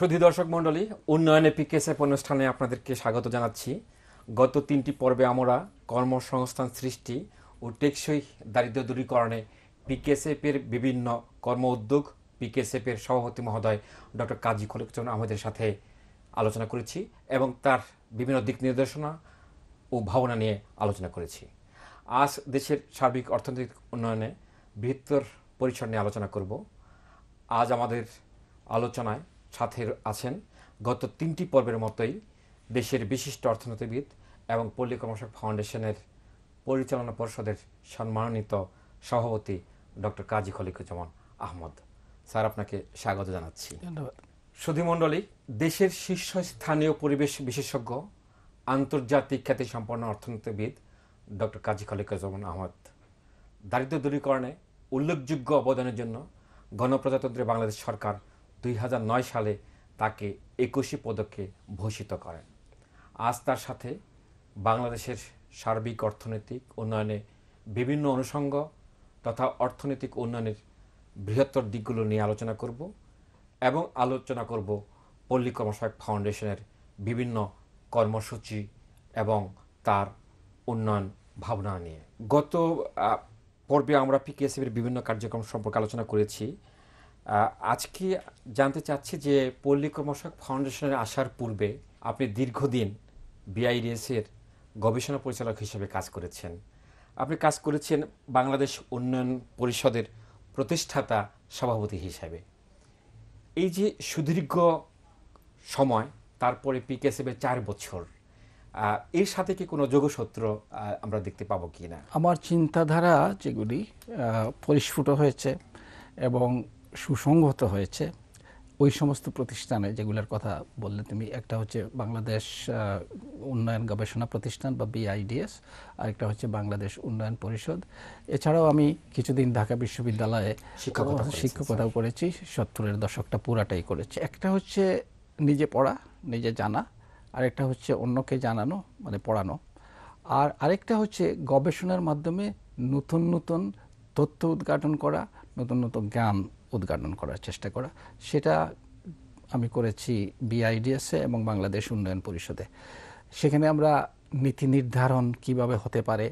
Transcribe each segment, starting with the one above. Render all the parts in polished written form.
সুধী দর্শক মণ্ডলী, উন্নয়নে পিকেএসএফ অনুষ্ঠানে আপনাদেরকে স্বাগত জানাচ্ছি। গত 3টি পর্বে আমরা কর্মসংস্থান সৃষ্টি ও টেকসই দারিদ্র্য দূরীকরণে পিকেএসএফ এর বিভিন্ন কর্ম উদ্যোগ, পিকেএসএফ এর সভাপতি মহোদয় ডক্টর কাজী খলিকুজ্জামান আহমেদের সাথে আলোচনা করেছি এবং তার বিভিন্ন দিক নির্দেশনা ও ভাবনা নিয়ে আলোচনা করেছি। আজ দেশের সার্বিক অর্থনৈতিক উন্নয়নে বৃহত্তর পরিসর নিয়ে আলোচনা করব। আজ আমাদের আলোচনায় সাথে আছেন গত 3টি পর্বের মতোই দেশের বিশিষ্ট অর্থনীতিবিদ এবং পল্লী কর্মসংস্থান ফাউন্ডেশনের পরিচালনা পরিষদের সম্মানিত সভাপতি ডক্টর কাজী খলিকুজ্জামান আহমদ। স্যার, আপনাকে স্বাগত জানাচ্ছি। ধন্যবাদ। সুধীমণ্ডলী, দেশের শীর্ষস্থানীয় পরিবেশ বিশেষজ্ঞ, আন্তর্জাতিক খ্যাতিসম্পন্ন অর্থনীতিবিদ ডক্টর কাজী খলিকুজ্জামান আহমদ দারিদ্র্য দূরীকরণে উল্লেখযোগ্য অবদানের জন্য গণপ্রজাতন্ত্রী বাংলাদেশ সরকার 2009 সালে তাকে 21 পদকে ভূষিত করেন। আজ তার সাথে বাংলাদেশের সার্বিক অর্থনৈতিক উন্নয়নে বিভিন্ন অনুষঙ্গ তথা অর্থনৈতিক উন্নয়নের বৃহত্তর দিকগুলো নিয়ে আলোচনা করব এবং আলোচনা করব পল্লী কর্মসংস্থান ফাউন্ডেশনের বিভিন্ন কর্মসূচি এবং তার উন্নয়ন ভাবনা নিয়ে। গত পর্বে আমরা পিকেএসএফ এর বিভিন্ন কার্যক্রম সম্পর্কে আলোচনা করেছি। আজকে জানতে চাচ্ছি যে পল্লী কর্মসংস্থান ফাউন্ডেশনের আসার পূর্বে আপনি দীর্ঘদিন বিআইডিএস এর গবেষণা পরিচালক হিসেবে কাজ করেছেন। আপনি কাজ করেছেন বাংলাদেশ উন্নয়ন পরিষদের প্রতিষ্ঠাতা সভাপতি হিসেবে। এই যে সুদীর্ঘ সময়, তারপরে পিকেএসএফ এর 4 বছর, এর সাথে কি কোনো যোগসূত্র আমরা দেখতে পাবো কি না? আমার চিন্তাধারা যেগুলি পরিস্ফুট হয়েছে এবং সুসংহত হয়েছে ওই সমস্ত প্রতিষ্ঠানে যেগুলোর কথা বললে তুমি, একটা হচ্ছে বাংলাদেশ উন্নয়ন গবেষণা প্রতিষ্ঠান বা বিআইডিএস, আরেকটা হচ্ছে বাংলাদেশ উন্নয়ন পরিষদ। এছাড়াও আমি কিছুদিন ঢাকা বিশ্ববিদ্যালয়ে শিক্ষকতাও করেছি, 70-এর দশকটা পুরাটাই করেছি। একটা হচ্ছে নিজে পড়া, নিজে জানা, আরেকটা হচ্ছে অন্যকে জানানো মানে পড়ানো, আর আরেকটা হচ্ছে গবেষণার মাধ্যমে নতুন নতুন তথ্য উদ্ঘাটন করা, নতুন নতুন জ্ঞান উদ্ঘাটন করার চেষ্টা করা। সেটা আমি করেছি বিআইডিএসে এবং বাংলাদেশ উন্নয়ন পরিষদে। সেখানে আমরা নীতি নির্ধারণ কিভাবে হতে পারে,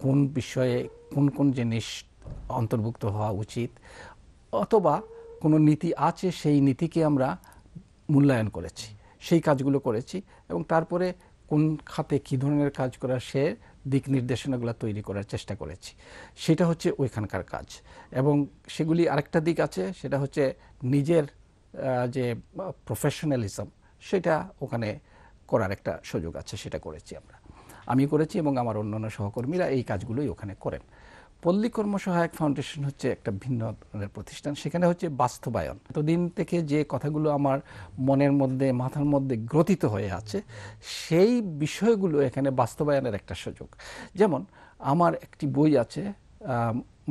কোন বিষয়ে কোন কোন জিনিস অন্তর্ভুক্ত হওয়া উচিত, অথবা কোনো নীতি আছে সেই নীতিকে আমরা মূল্যায়ন করেছি, সেই কাজগুলো করেছি এবং তারপরে কোন খাতে কী ধরনের কাজ করার সে দিক নির্দেশনাগুলো তৈরি করার চেষ্টা করেছি। সেটা হচ্ছে ওইখানকার কাজ। এবং সেগুলি আরেকটা দিক আছে, সেটা হচ্ছে নিজের যে প্রফেশনালিজম, সেটা ওখানে করার একটা সুযোগ আছে, সেটা করেছি আমি করেছি এবং আমার অন্যান্য সহকর্মীরা এই কাজগুলোই ওখানে করেন। পল্লী কর্মসহায়ক ফাউন্ডেশন হচ্ছে একটা ভিন্ন ধরনের প্রতিষ্ঠান। সেখানে হচ্ছে বাস্তবায়ন। এতদিন থেকে যে কথাগুলো আমার মনের মধ্যে মাথার মধ্যে গ্রথিত হয়ে আছে, সেই বিষয়গুলো এখানে বাস্তবায়নের একটা সুযোগ। যেমন আমার একটি বই আছে,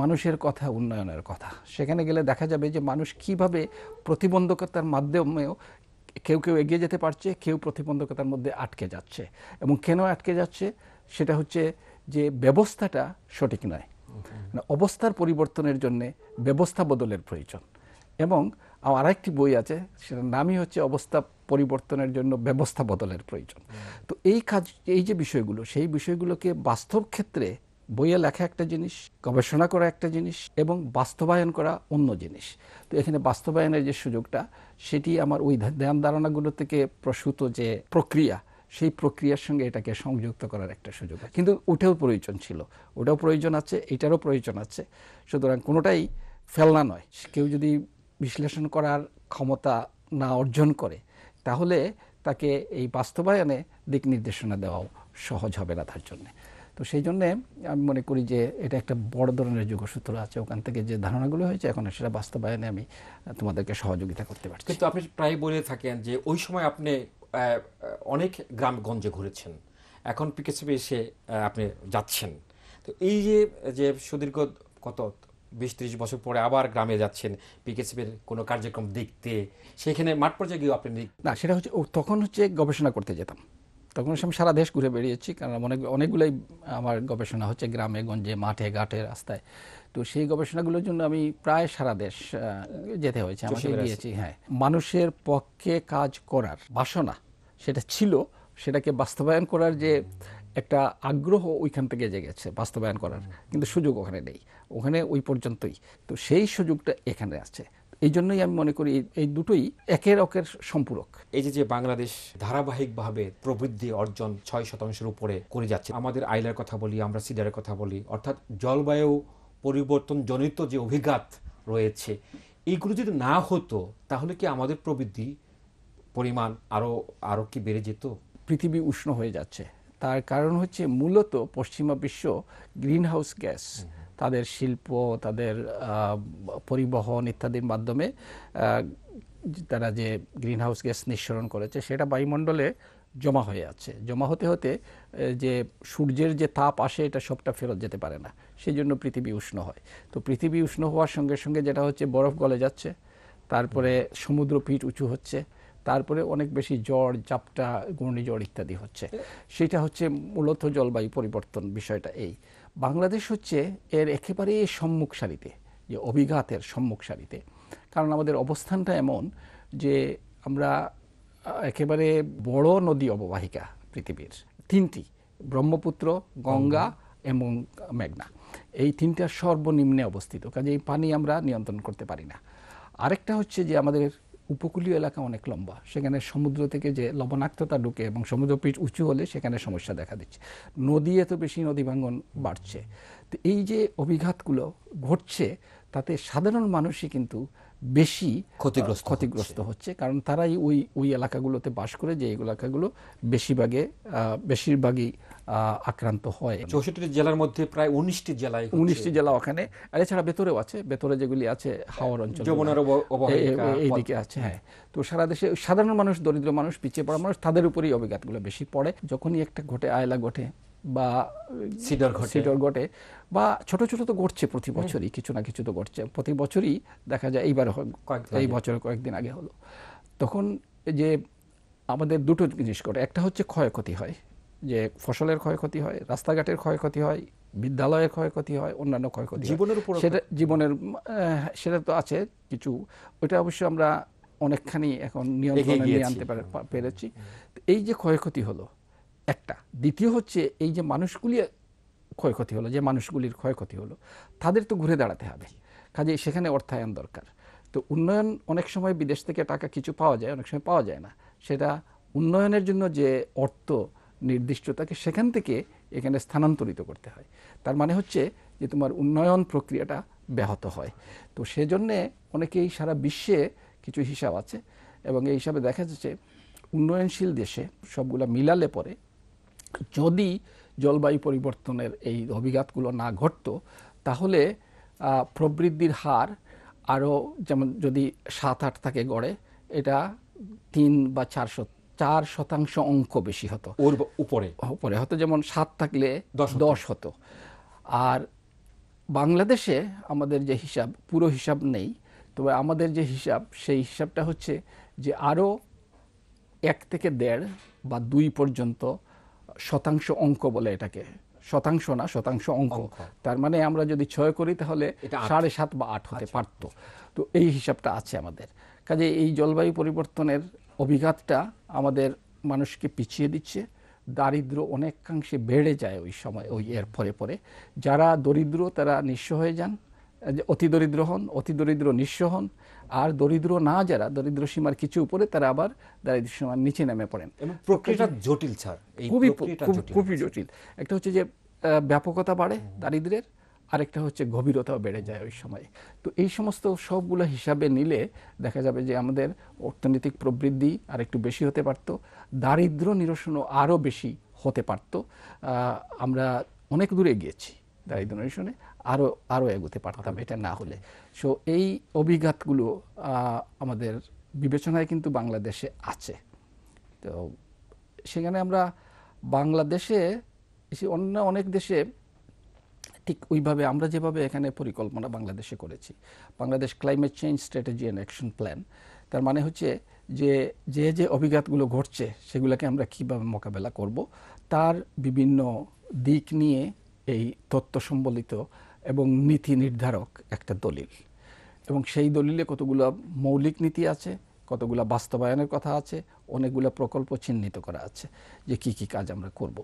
মানুষের কথা উন্নয়নের কথা। সেখানে গেলে দেখা যাবে যে মানুষ কিভাবে প্রতিবন্ধকতার মাধ্যমেও কেউ কেউ এগিয়ে যেতে পারছে, কেউ প্রতিবন্ধকতার মধ্যে আটকে যাচ্ছে। এবং কেন আটকে যাচ্ছে সেটা হচ্ছে যে ব্যবস্থাটা সঠিক নয়। অবস্থার পরিবর্তনের জন্য ব্যবস্থা বদলের প্রয়োজন। এবং আরেকটি বই আছে, সেটার নামই হচ্ছে অবস্থা পরিবর্তনের জন্য ব্যবস্থা বদলের প্রয়োজন। তো এই যে বিষয়গুলো, সেই বিষয়গুলোকে বাস্তব ক্ষেত্রে বইয়ে লেখা একটা জিনিস, গবেষণা করা একটা জিনিস এবং বাস্তবায়ন করা অন্য জিনিস। তো এখানে বাস্তবায়নের যে সুযোগটা, সেটি আমার ওই ধ্যান ধারণাগুলো থেকে প্রসূত যে প্রক্রিয়া, সেই প্রক্রিয়ার সঙ্গে এটাকে সংযুক্ত করার একটা সুযোগ। কিন্তু ওটাও প্রয়োজন ছিল, ওটাও প্রয়োজন আছে, এটারও প্রয়োজন আছে। সুতরাং কোনোটাই ফেলনা নয়। কেউ যদি বিশ্লেষণ করার ক্ষমতা না অর্জন করে, তাহলে তাকে এই বাস্তবায়নে দিক নির্দেশনা দেওয়াও সহজ হবে না তার জন্যে। তো সেই জন্যে আমি মনে করি যে এটা একটা বড় ধরনের যোগসূত্র আছে। ওখান থেকে যে ধারণাগুলো হয়েছে, এখন সেটা বাস্তবায়নে আমি তোমাদেরকে সহযোগিতা করতে পারছি। কিন্তু আপনি প্রায় বলে থাকেন যে ওই সময় আপনি অনেক গ্রামগঞ্জে ঘুরেছেন, এখন পিকেএসএফ এসে আপনি যাচ্ছেন। তো এই যে সুদীর্ঘ কত 20-30 বছর পরে আবার গ্রামে যাচ্ছেন পিকেএসএফ এর কোনো কার্যক্রম দেখতে, সেখানে মাঠ পর্যায়ে গিয়ে আপনি না, সেটা হচ্ছে তখন হচ্ছে গবেষণা করতে যেতাম। তখন আমি সারা দেশ ঘুরে বেরিয়েছি, কারণ অনেকগুলোই আমার গবেষণা হচ্ছে গ্রামে গঞ্জে, মাঠে ঘাটে, রাস্তায়। তো সেই গবেষণাগুলোর জন্য আমি প্রায় সারা দেশ যেতে হয়েছে, আমাকে শিবিরে আছে। গিয়েছি। হ্যাঁ, মানুষের পক্ষে কাজ করার বাসনা সেটা ছিল, সেটাকে বাস্তবায়ন করার যে একটা আগ্রহ ওইখান থেকে জেগেছে বাস্তবায়ন করার, কিন্তু সুযোগ ওখানে নেই, ওখানে ওই পর্যন্তই। তো সেই সুযোগটা এখানে আছে। এই জন্যই আমি মনে করি এই দুটোই একের অকের সম্পূরক। এই যে বাংলাদেশ ধারাবাহিকভাবে প্রবৃদ্ধি অর্জন 6% উপরে করে যাচ্ছে, আমাদের আইলার কথা বলি, আমরা সিডারের কথা বলি, অর্থাৎ জলবায়ু পরিবর্তন জনিত যে অভিঘাত রয়েছে, এইগুলো যদি না হতো তাহলে কি আমাদের প্রবৃদ্ধি পরিমাণ আরো কি বেড়ে যেত? পৃথিবী উষ্ণ হয়ে যাচ্ছে, তার কারণ হচ্ছে মূলত পশ্চিমা বিশ্ব গ্রিন হাউস গ্যাস তাদের শিল্প, তাদের পরিবহন ইত্যাদির মাধ্যমে তারা যে গ্রিন হাউস গ্যাস নিঃসরণ করেছে সেটা বায়ুমণ্ডলে জমা হয়ে আছে। জমা হতে হতে যে সূর্যের যে তাপ আসে এটা সবটা ফেরত যেতে পারে না, সেই জন্য পৃথিবী উষ্ণ হয়। তো পৃথিবী উষ্ণ হওয়ার সঙ্গে সঙ্গে যেটা হচ্ছে বরফ গলে যাচ্ছে, তারপরে সমুদ্র পিঠ উঁচু হচ্ছে, তারপরে অনেক বেশি ঝড় ঝাপটা ঘূর্ণিঝড় ইত্যাদি হচ্ছে। সেটা হচ্ছে মূলত জলবায়ু পরিবর্তন বিষয়টা। এই বাংলাদেশ হচ্ছে এর একেবারে সম্মুখ সারিতে, যে অভিঘাতের সম্মুখ সারিতে। কারণ আমাদের অবস্থানটা এমন যে আমরা একেবারে বড় নদী অববাহিকা পৃথিবীর তিনটি, ব্রহ্মপুত্র, গঙ্গা এবং মেঘনা, এই তিনটার সর্বনিম্নে অবস্থিত, কাজে এই পানি আমরা নিয়ন্ত্রণ করতে পারি না। আরেকটা হচ্ছে যে আমাদের উপকূলীয় এলাকা অনেক লম্বা, সেখানে সমুদ্র থেকে যে লবণাক্ততা ঢুকে এবং সমুদ্রপৃষ্ঠ উঁচু হলে সেখানে সমস্যা দেখা দিচ্ছে। নদী এত বেশি নদী ভাঙ্গন বাড়ছে, তো এই যে অভিঘাতগুলো ঘটছে তাতে সাধারণ মানুষই কিন্তু বেশি ক্ষতিগ্রস্ত হচ্ছে, কারণ তারাই ওই এলাকাগুলোতে বাস করে, যে এলাকাগুলো বেশিরভাগই আক্রান্ত হয়। 64 জেলার মধ্যে প্রায় 19টি জেলায় 19টি জেলা ওখানে, আর এছাড়া ভেতরেও আছে, ভেতরে যেগুলি আছে হাওর অঞ্চল, যমুনার অববাহিকা এইদিকে আছে। হ্যাঁ, তো সারা দেশে সাধারণ মানুষ, দরিদ্র মানুষ, পিছিয়ে পড়া মানুষ, তাদের উপরেই অভিঘাতগুলো বেশি পড়ে। যখনই একটা ঘটে, আয়লা ঘটে বা সিডর ঘটে বা ছোট ছোট তো ঘটছে প্রতি বছরই, কিছু না কিছু তো ঘটছে প্রতি বছরই। দেখা যায় এইবার এই বছর কয়েকদিন আগে হলো, তখন যে আমাদের দুটো জিনিস ঘটে। একটা হচ্ছে ক্ষয়ক্ষতি হয়, যে ফসলের ক্ষয়ক্ষতি হয়, রাস্তাঘাটের ক্ষয়ক্ষতি হয়, বিদ্যালয়ের ক্ষয়ক্ষতি হয়, অন্যান্য ক্ষয়ক্ষতি, জীবনের উপর সেটা তো আছে কিছু। ওইটা অবশ্য আমরা অনেকখানি এখন নিয়ন্ত্রণে নিয়ে আনতে পেরেছি। এই যে ক্ষয়ক্ষতি হলো একটা, দ্বিতীয় হচ্ছে এই যে মানুষগুলি ক্ষয়ক্ষতি হলো, যে মানুষগুলির ক্ষয়ক্ষতি হলো, তাদের তো ঘুরে দাঁড়াতে হবে, কাজে সেখানে অর্থায়ন দরকার। তো উন্নয়ন অনেক সময় বিদেশ থেকে টাকা কিছু পাওয়া যায়, অনেক সময় পাওয়া যায় না। সেটা উন্নয়নের জন্য যে অর্থ নির্দিষ্ট থাকে সেখান থেকে এখানে স্থানান্তরিত করতে হয়। তার মানে হচ্ছে যে তোমার উন্নয়ন প্রক্রিয়াটা ব্যাহত হয়। তো সেজন্যে অনেকেই সারা বিশ্বে কিছু হিসাব আছে, এবং এই হিসাবে দেখা যাচ্ছে উন্নয়নশীল দেশে সবগুলা মিলালে পরে যদি জলবায়ু পরিবর্তনের এই অভিঘাতগুলো না ঘটতো, তাহলে প্রবৃদ্ধির হার আরও, যেমন যদি 7-8 থাকে গড়ে, এটা 3 বা 4% অঙ্ক বেশি হতো, ওর উপরে হতো। যেমন 7 থাকলে 10 হতো। আর বাংলাদেশে আমাদের যে হিসাব, পুরো হিসাব নেই, তবে আমাদের যে হিসাব, সেই হিসাবটা হচ্ছে যে আরও 1 থেকে 1.5 বা 2 পর্যন্ত শতাংশ অঙ্ক বলে এটাকে, শতাংশ না, শতাংশ অঙ্ক। তার মানে আমরা যদি 6 করি তাহলে 7.5 বা 8 হতে পারত। তো এই হিসাবটা আছে আমাদের। কাজে এই জলবায়ু পরিবর্তনের অভিঘাতটা আমাদের মানুষকে পিছিয়ে দিচ্ছে, দারিদ্র অনেকাংশে বেড়ে যায় ওই সময়, ওই এর পরে পরে যারা দরিদ্র তারা নিঃস্ব হয়ে যান, অতি দরিদ্র হন, অতি দরিদ্র নিঃস্ব হন, আর দরিদ্র না যারা দরিদ্র সীমার কিছু উপরে, তারা আবার দারিদ্র সীমার নিচে নেমে পড়েন। প্রক্রিয়াটা জটিল স্যার, খুবই জটিল। একটা হচ্ছে যে ব্যাপকতা বাড়ে দারিদ্রের, আরেকটা হচ্ছে গভীরতাও বেড়ে যায় ওই সময়। তো এই সমস্ত সবগুলো হিসাবে নিলে দেখা যাবে যে আমাদের অর্থনৈতিক প্রবৃদ্ধি আর একটু বেশি হতে পারত, দারিদ্র নিরসনও আরও বেশি হতে পারত। আমরা অনেক দূরে গিয়েছি দারিদ্র নিরসনে, আরও এগোতে পারতাম এটা না হলে। সো এই অভিঘাতগুলো আমাদের বিবেচনায় কিন্তু বাংলাদেশে আছে। তো সেখানে আমরা বাংলাদেশে অন্য অনেক দেশে ঠিক ওইভাবে আমরা যেভাবে এখানে পরিকল্পনা বাংলাদেশে করেছি, Bangladesh climate change strategy and action plan, তার মানে হচ্ছে যে যে অভিঘাতগুলো ঘটছে সেগুলোকে আমরা কীভাবে মোকাবেলা করব, তার বিভিন্ন দিক নিয়ে এই তথ্য সম্বলিত এবং নীতি নির্ধারক একটা দলিল, এবং সেই দলিলে কতগুলো মৌলিক নীতি আছে, কতগুলো বাস্তবায়নের কথা আছে, অনেকগুলো প্রকল্প চিহ্নিত করা আছে যে কি কি কাজ আমরা করব।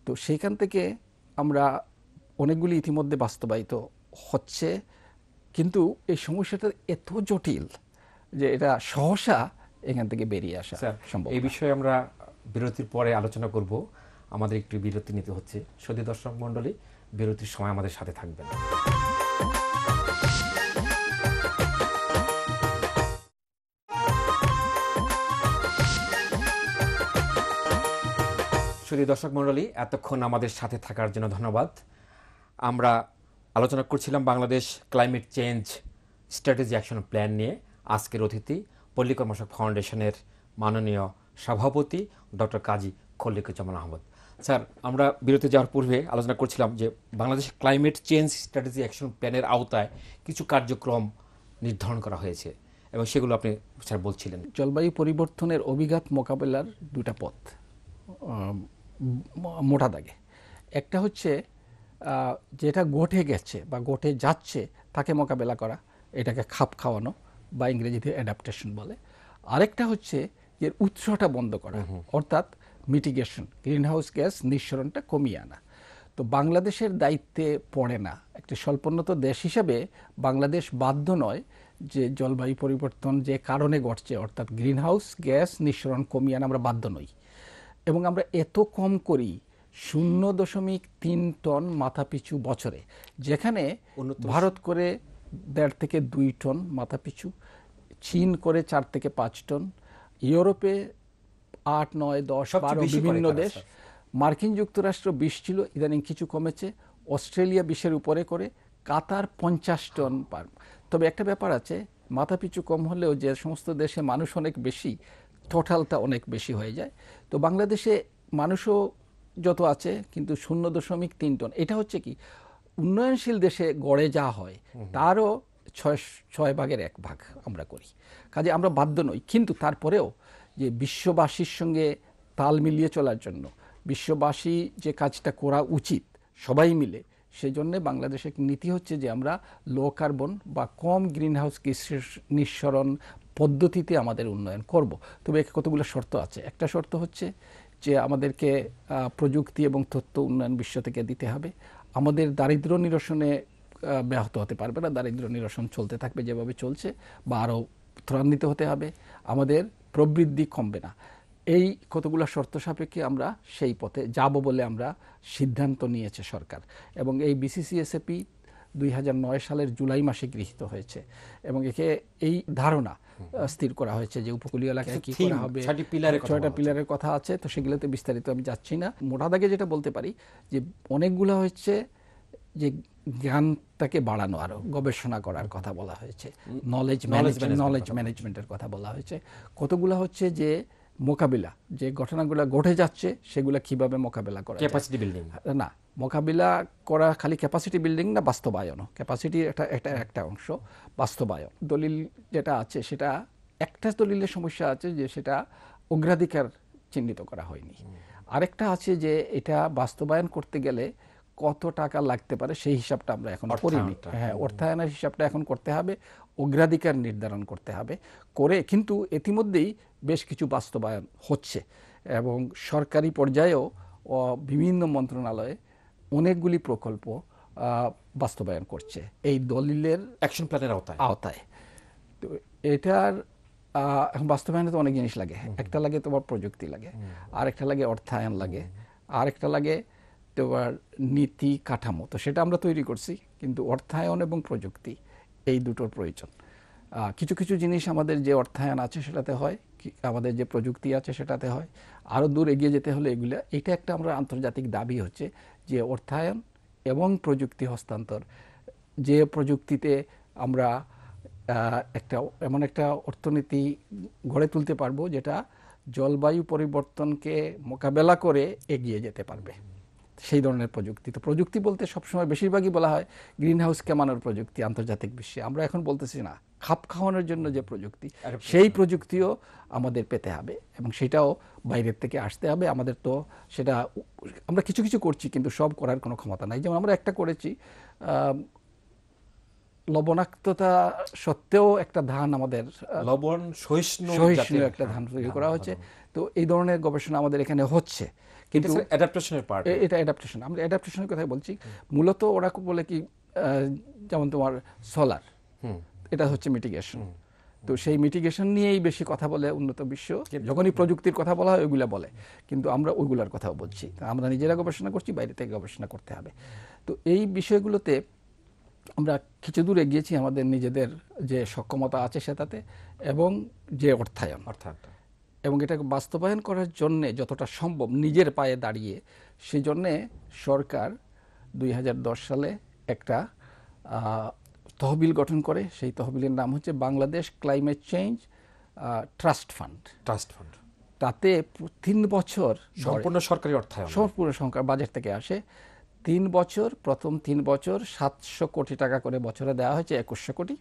তো সেইখান থেকে আমরা অনেকগুলি ইতিমধ্যে বাস্তবায়িত হচ্ছে, কিন্তু এই সমস্যাটা এত জটিল যে এটা সহসা এখান থেকে বেরিয়ে আসা স্যার, সম্ভব এই না। বিষয়ে আমরা বিরতির পরে আলোচনা করব। আমাদের একটু বিরতি নিতে হচ্ছে। সুধী দর্শক মণ্ডলী, বিরতির সময় আমাদের সাথে থাকবেন। সুধী দর্শক মণ্ডলী, এতক্ষণ আমাদের সাথে থাকার জন্য ধন্যবাদ। আমরা আলোচনা করছিলাম Bangladesh climate change strategy action plan নিয়ে। আজকের অতিথি পল্লী কর্মসংস্থান ফাউন্ডেশনের মাননীয় সভাপতি ডক্টর কাজী খলিকুজ্জামান আহমদ। স্যার, আমরা বিরতি যাওয়ার পূর্বে আলোচনা করছিলাম যে Bangladesh climate change strategy action প্ল্যানের আওতায় কিছু কার্যক্রম নির্ধারণ করা হয়েছে এবং সেগুলো আপনি স্যার বলছিলেন। জলবায়ু পরিবর্তনের অভিঘাত মোকাবেলার দুটা পথ মোটা দাগে। একটা হচ্ছে যেটা ঘটে গেছে বা ঘটে যাচ্ছে তাকে মোকাবেলা করা, এটাকে খাপ খাওয়ানো বা ইংরেজিতে অ্যাডাপ্টেশন বলে। আরেকটা হচ্ছে এর উৎসটা বন্ধ করা, অর্থাৎ মিটিগেশন, গ্রিনহাউস গ্যাস নিঃসরণটা কমিয়ে আনা। তো বাংলাদেশের দায়িত্বে পড়ে না। একটি স্বল্পোন্নত দেশ হিসেবে বাংলাদেশ বাধ্য নয় যে জলবায়ু পরিবর্তন যে কারণে ঘটছে, অর্থাৎ গ্রিনহাউস গ্যাস নিঃসরণ কমিয়ে আনা আমরা বাধ্য নই। এবং আমরা এত কম করি 0.3 টন মাথাপিছু বছরে, যেখানে ভারত করে 1.5 থেকে 2 টন মাথাপিছু, চীন করে 4 থেকে 5 টন, ইউরোপে 8, 9, 10, 12 বিভিন্ন দেশ, মার্কিন যুক্তরাষ্ট্র 20 ছিল, ইদানিং কিছু কমেছে, অস্ট্রেলিয়া 20-এর উপরে করে, কাতার 50 টন পার। তবে একটা ব্যাপার আছে, মাথাপিছু কম হলেও যে সমস্ত দেশে মানুষ অনেক বেশি, টোটালটা অনেক বেশি হয়ে যায়। তো বাংলাদেশে মানুষও যত আছে কিন্তু 0.3 টন। এটা হচ্ছে কি উন্নয়নশীল দেশে গড়ে যা হয় তারও 6/1 আমরা করি। কাজে আমরা বাধ্য নই, কিন্তু তারপরেও যে বিশ্ববাসীর সঙ্গে তাল মিলিয়ে চলার জন্য, বিশ্ববাসী যে কাজটা করা উচিত সবাই মিলে, সেই জন্যে বাংলাদেশের নীতি হচ্ছে যে আমরা লো কার্বন বা কম গ্রিনহাউস গ্যাস নিঃসরণ পদ্ধতিতে আমাদের উন্নয়ন করব। তবে কতগুলো শর্ত আছে। একটা শর্ত হচ্ছে যে আমাদেরকে প্রযুক্তি এবং তথ্য উন্নয়ন বিশ্ব থেকে দিতে হবে। আমাদের দারিদ্র্য নিরসনে ব্যাহত হতে পারবে না, দারিদ্র্য নিরসন চলতে থাকবে যেভাবে চলছে, বা আরও ত্বরান্বিত হতে হবে। আমাদের প্রবৃদ্ধি কমবে না। এই কতগুলো শর্ত সাপেক্ষে আমরা সেই পথে যাব বলে আমরা সিদ্ধান্ত নিয়েছে সরকার। এবং এই বিসিসিএসএপি 2009 সালের জুলাই মাসে গৃহীত হয়েছে, এবং একে এই ধারণা স্থির করা হয়েছে যে উপকূলীয় এলাকায় কি করা হবে, 6টা পিলারের কথা আছে। তো সেগুলোতে বিস্তারিত আমি যাচ্ছি না। মোটা দাগে যেটা বলতে পারি যে অনেকগুলো হচ্ছে যে জ্ঞানটাকে বাড়ানো, আরো গবেষণা করার কথা বলা হয়েছে, নলেজ ম্যানেজমেন্টের কথা বলা হয়েছে। কতগুলো হচ্ছে যে মোকাবিলা, যে ঘটনাগুলো ঘটে যাচ্ছে সেগুলো কিভাবে মোকাবিলা করা, ক্যাপাসিটি বিল্ডিং না, মোকাবিলা করা খালি ক্যাপাসিটি বিল্ডিং না, বাস্তবায়নও। ক্যাপাসিটি একটা অংশ, বাস্তবায়ন। দলিল যেটা আছে সেটা একটা দলিলের সমস্যা আছে যে সেটা অগ্রাধিকার চিহ্নিত করা হয়নি। আরেকটা আছে যে এটা বাস্তবায়ন করতে গেলে কত টাকা লাগতে পারে সেই হিসাবটা আমরা এখন করিনি। হ্যাঁ, অর্থায়নের হিসাবটা এখন করতে হবে, অগ্রাধিকার নির্ধারণ করতে হবে করে। কিন্তু ইতিমধ্যেই বেশ কিছু বাস্তবায়ন হচ্ছে এবং সরকারি পর্যায়েও বিভিন্ন মন্ত্রণালয়ে অনেকগুলি প্রকল্প বাস্তবায়ন করছে এই দলিলের অ্যাকশন প্ল্যানের আওতায়। তো এটার এখন বাস্তবায়নে তো অনেক জিনিস লাগে। একটা লাগে তোমার প্রযুক্তি লাগে, আরেকটা লাগে অর্থায়ন লাগে, আরেকটা লাগে তোমার নীতি কাঠামো। তো সেটা আমরা তৈরি করছি, কিন্তু অর্থায়ন এবং প্রযুক্তি এই দুটোর প্রয়োজন। কিছু কিছু জিনিস আমাদের যে অর্থায়ন আছে সেটাতে হয়, আমাদের যে প্রযুক্তি আছে সেটাতে হয়। আরও দূর এগিয়ে যেতে হলে এটা একটা আমরা আন্তর্জাতিক দাবি হচ্ছে যে অর্থায়ন এবং প্রযুক্তি হস্তান্তর, যে প্রযুক্তিতে আমরা এমন একটা অর্থনীতি গড়ে তুলতে পারবো যেটা জলবায়ু পরিবর্তনকে মোকাবেলা করে এগিয়ে যেতে পারবে, সেই ধরনের প্রযুক্তি। তো প্রযুক্তি বলতে সবসময় বেশিরভাগই বলা হয় গ্রিন হাউস কমানোর প্রযুক্তি আন্তর্জাতিক বিশ্বে। আমরা এখন বলতেছি না, খাপ খাওয়ানোর জন্য যে প্রযুক্তি, সেই প্রযুক্তিও আমাদের পেতে হবে এবং সেটাও বাইরের থেকে আসতে হবে। আমাদের তো সেটা আমরা কিছু কিছু করছি, কিন্তু সব করার কোনো ক্ষমতা নাই। যেমন আমরা একটা করেছি, লবণাক্ততা সত্ত্বেও একটা ধান আমাদের লবণ সহিষ্ণু সহিষ্ণু জাতের একটা ধান তৈরি করা হচ্ছে। ভালো। তো এই ধরনের গবেষণা আমাদের এখানে হচ্ছে, কিন্তু এটা অ্যাডাপ্টেশনের পার্ট। এটা অ্যাডাপ্টেশন, আমরা অ্যাডাপ্টেশনের কথাই বলছি। মূলত ওরা বলে কি, যেমন তোমার সোলার, এটা হচ্ছে মিটিগেশন। তো সেই মিটিগেশন নিয়েই বেশি কথা বলে উন্নত বিশ্ব, যখনই প্রযুক্তির কথা বলা হয় ওইগুলা বলে, কিন্তু আমরা ওইগুলার কথাও বলছি। আমরা নিজেরা গবেষণা করছি, বাইরে থেকে গবেষণা করতে হবে। তো এই বিষয়গুলোতে আমরা কিছু দূর এগিয়েছি আমাদের নিজেদের যে সক্ষমতা আছে সেটাতে, এবং যে অর্থায়ন, অর্থাৎ এবং এটাকে বাস্তবায়ন করার জন্যে যতটা সম্ভব নিজের পায়ে দাঁড়িয়ে, সেই জন্যে সরকার 2010 সালে একটা তহবিল গঠন করে। সেই তহবিলের নাম হচ্ছে Bangladesh climate change trust fund. Trust fund, তাতে 3 বছর সম্পূর্ণ সরকারি অর্থায়ন, সম্পূর্ণ সরকার বাজেট থেকে আসে। 3 বছর, প্রথম 3 বছর 700 কোটি টাকা করে বছরে দেওয়া হয়েছে, 2100 কোটি।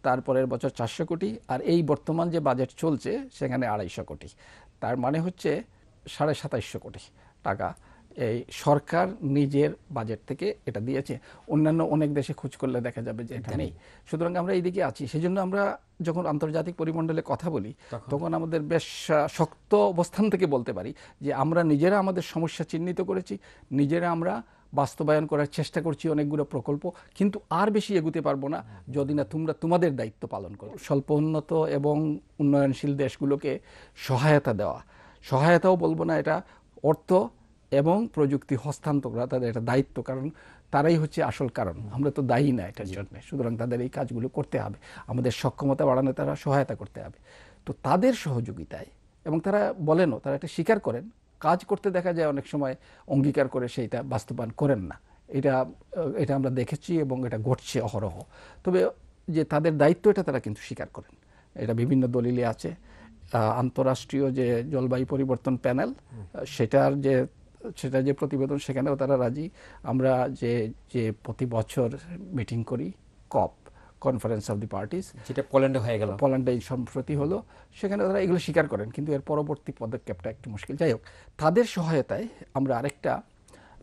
তারপরের বছর 400 কোটি, আর এই বর্তমান যে বাজেট চলছে সেখানে 250 কোটি। তার মানে হচ্ছে 2750 কোটি টাকা এই সরকার নিজের বাজেট থেকে এটা দিয়েছে। অন্যান্য অনেক দেশে খোঁজ করলে দেখা যাবে যে এটা নেই। সুতরাং আমরা এই দিকে আছি। সেই জন্য আমরা যখন আন্তর্জাতিক পরিমণ্ডলে কথা বলি তখন আমাদের বেশ শক্ত অবস্থান থেকে বলতে পারি যে আমরা নিজেরা আমাদের সমস্যা চিহ্নিত করেছি, নিজেরা আমরা বাস্তবায়ন করার চেষ্টা করছি অনেকগুলো প্রকল্প, কিন্তু আর বেশি এগুতে পারবো না যদি না তোমরা তোমাদের দায়িত্ব পালন করো। স্বল্প উন্নত এবং উন্নয়নশীল দেশগুলোকে সহায়তা দেওয়া, সহায়তাও বলবো না, এটা অর্থ এবং প্রযুক্তি হস্তান্তর করা তাদের একটা দায়িত্ব, কারণ তারাই হচ্ছে আসল কারণ, আমরা তো দায়ী না এটার জন্য। সুতরাং তাদের এই কাজগুলো করতে হবে, আমাদের সক্ষমতা বাড়ানো তারা সহায়তা করতে হবে। তো তাদের সহযোগিতায়, এবং তারা বলেনও, তারা এটা স্বীকার করেন, কাজ করতে দেখা যায় অনেক সময় অঙ্গীকার করে সেইটা বাস্তবায়ন করেন না। এটা আমরা দেখেছি এবং এটা ঘটছে অহরহ। তবে যে তাদের দায়িত্ব এটা তারা কিন্তু স্বীকার করেন, এটা বিভিন্ন দলিলে আছে। আন্তঃরাষ্ট্রীয় যে জলবায়ু পরিবর্তন প্যানেল, সেটা যে প্রতিবেদন, সেখানেও তারা রাজি। আমরা যে প্রতি বছর মিটিং করি, কপ, কনফারেন্স অফ দি পার্টিস, যেটা পোল্যান্ডে হয়ে গেল, পোল্যান্ডে সম্প্রতি হলো, সেখানে তারা এগুলো স্বীকার করেন, কিন্তু এর পরবর্তী পদক্ষেপটা একটু মুশকিল। যাই হোক, তাদের সহায়তায় আমরা আরেকটা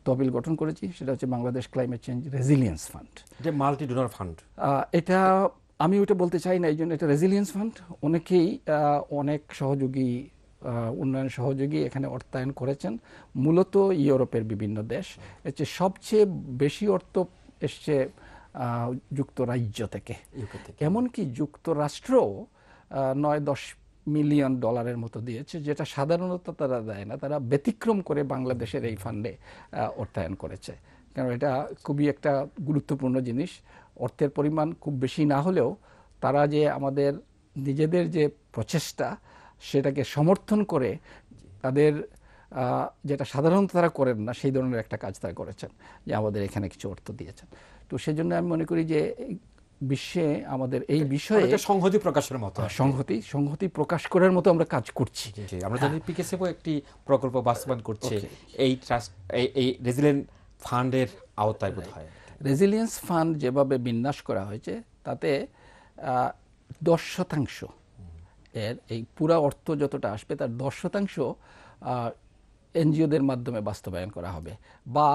তহবিল গঠন করেছি, সেটা হচ্ছে Bangladesh climate change resilience fund. যে মাল্টি ডোনার ফান্ড, এটা আমি ওইটা বলতে চাই না, এই জন্য এটা রেজিলিয়েন্স ফান্ড। অনেকেই অনেক সহযোগী, উন্নয়ন সহযোগী এখানে অর্থায়ন করেছেন, মূলত ইউরোপের বিভিন্ন দেশ। এর চেয়ে সবচেয়ে বেশি অর্থ এসছে যুক্তরাজ্য থেকে, এমনকি যুক্তরাষ্ট্র 9-10 মিলিয়ন ডলারের মতো দিয়েছে, যেটা সাধারণত তারা দেয় না। তারা ব্যতিক্রম করে বাংলাদেশের এই ফান্ডে অর্থায়ন করেছে, কারণ এটা খুবই একটা গুরুত্বপূর্ণ জিনিস। অর্থের পরিমাণ খুব বেশি না হলেও তারা যে আমাদের নিজেদের যে প্রচেষ্টা সেটাকে সমর্থন করে, তাদের যেটা সাধারণত তারা করেন না সেই ধরনের একটা কাজ তারা করেছেন, যে আমাদের এখানে কিছু অর্থ দিয়েছেন। তো সেজন্য আমি মনে করি যে বিশ্বে আমাদের এই বিষয়ে সংহতি প্রকাশের মতো, সংহতি প্রকাশ করার মতো আমরা কাজ করছি। আমরা জানি পিকেসেফও একটি প্রকল্প বাস্তবায়ন করছে এই ট্রাস্ট, এই রেজিলিয়েন্ট ফান্ডের আওতায় বোধ হয়। রেজিলিয়েন্স ফান্ড যেভাবে বিন্যাস করা হয়েছে তাতে 10% এর এই পুরা অর্থ যতটা আসবে তার 10% এনজিওদের মাধ্যমে বাস্তবায়ন করা হবে, বা